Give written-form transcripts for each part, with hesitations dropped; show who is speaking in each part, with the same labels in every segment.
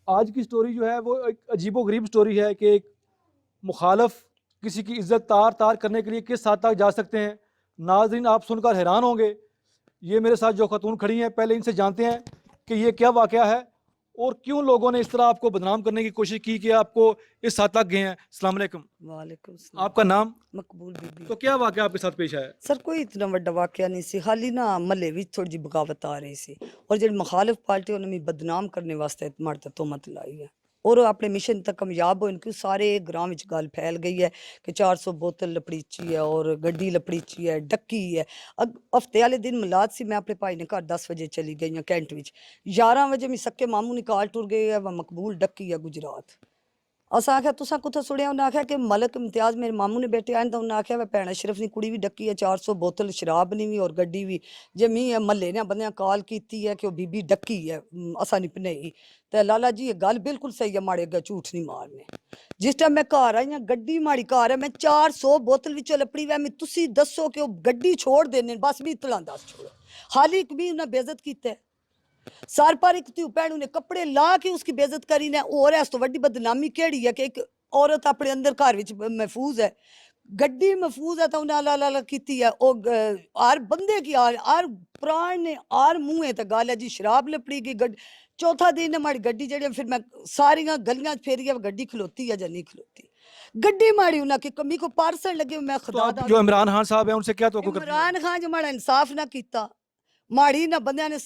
Speaker 1: आज की स्टोरी जो है वो एक अजीबोगरीब स्टोरी है कि एक मुखालफ किसी की इज्जत तार तार करने के लिए किस हद तक जा सकते हैं। नाज़रीन आप सुनकर हैरान होंगे। ये मेरे साथ जो खातून खड़ी हैं, पहले इनसे जानते हैं कि ये क्या वाक़या है और क्यों लोगों ने इस तरह आपको बदनाम करने की कोशिश की कि आपको इस हद तक गए हैं। अस्सलाम वालेकुम।
Speaker 2: वालेकुम सलाम।
Speaker 1: आपका नाम?
Speaker 2: मकबूल बीबी।
Speaker 1: तो क्या वाक़या आपके साथ पेश आया?
Speaker 2: सर कोई इतना वड्डा वाकया नहीं सी, हाली ना महल्ले विच थोड़ी जी बगावत आ रही सी और जेह्ड़ी मुखालिफ पार्टी उन्हें मी बदनाम करने वास्ते माड़े ते तोहमत लाई है और अपने मिशन तक कामयाब होए क्योंकि सारे ग्राम विच गल फैल गई है कि 400 बोतल लपड़ीची है और गड्डी लपड़ीची है, डक्की है। हफ्ते वाले दिन मिलाद सी, मैं अपने भाई ने घर 10 बजे चली गई हूँ कैंट विच, 11 बजे मी सक्के मामू निकाल टुर गए है मकबूल डक्की है गुजरात। अस आख्या तुसा कुत्थों सुनिया, उन्हें आख्या कि मलक इम्तियाज मेरे मामू ने बेटे आए तो उन्हें आख्या वह भैन अशरफ की कुड़ी भी डक्की है, 400 बोतल शराब नहीं भी और गड्डी भी। जे मी महल्ले ने बंदे कॉल की है कि वह बीबी डक्की है, असा नहीं भनई तो लाला जी ये गल बिल्कुल सही है, माड़े अगर झूठ नहीं मारने। जिस टाइम मैं घर आई हाँ गड्डी माड़ी घर है, मैं 400 बोतल विचों लपड़ी वै, तुसी दसो कि वह गड्डी छोड़ देने, बस भी इतला दस छोड़ो। हाली भी उन्हें बेइज्जत किया है, सार पर एक धी भैन ने कपड़े ला के उसकी बेइज्जत करी ने। और इस तो वड्डी बदनामी केड़ी है कि एक औरत अपने अंदर घर विच महफूज है, गड्डी महफूज है तो उन्हें अला अला की है। आर बंदे की आर प्राण ने आर मुँह तो गल है जी, शराब लपड़ी गई गड्डी। चौथा दिन है माड़ी गड्डी जी, फिर मैं सारिया गलियां फेरी गड्डी खलोती है या नहीं खलोती, गड्डी माड़ी उन्हें कि कमी को पार्सल लगे। मैं
Speaker 1: तो
Speaker 2: खुदा
Speaker 1: आप जो इमरान खान साहब हैं उनसे क्या तवक्को करते हैं?
Speaker 2: इमरान खान जो माड़ा इंसाफ ना किया, माड़ी ना बंद ने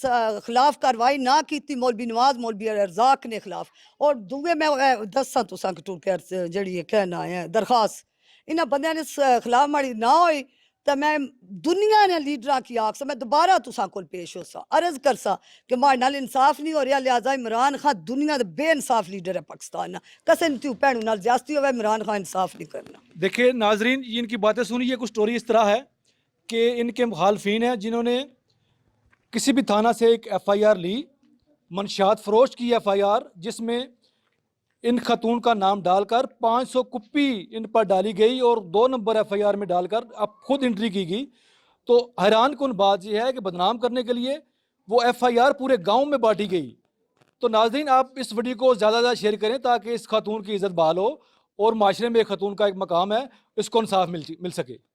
Speaker 2: खिलाफ कार्रवाई ना की, मौलवी नवाज मौलवी रजाक ने खिलाफ। और दूए मैं दसा तुसा टूर के जी कहना है दरखास्त इन्होंने बंद ने खिलाफ माड़ी ना हुई तो मैं दुनिया ने लीडर की आख मैं दोबारा तुसा को पेश हो सा अर्ज कर सा कि माड़े नाल इंसाफ नहीं हो रहा, लिहाजा इमरान खान दुनिया का बेइंसाफ लीडर है पाकिस्तान। कसे त्यू भैनों नाल ज्यादती हो, इमरान खान इंसाफ नहीं करना।
Speaker 1: देखिए नाजरीन, ये इनकी बातें सुनिए। कुछ स्टोरी इस तरह है कि इनके मुखालफिन हैं जिन्होंने किसी भी थाना से एक FIR ली, मंशियात फरोश की FIR, जिसमें इन खतून का नाम डालकर 500 कुप्पी इन पर डाली गई और 2 नंबर FIR में डालकर अब खुद एंट्री की गई। तो हैरान कुन बात यह है कि बदनाम करने के लिए वो FIR पूरे गांव में बांटी गई। तो नाज़रीन आप इस वीडियो को ज़्यादा से ज़्यादा शेयर करें ताकि इस खातून की इज़्ज़त बहाल हो और माशरे में एक खातून का एक मकाम है, इसको इंसाफ मिल सके।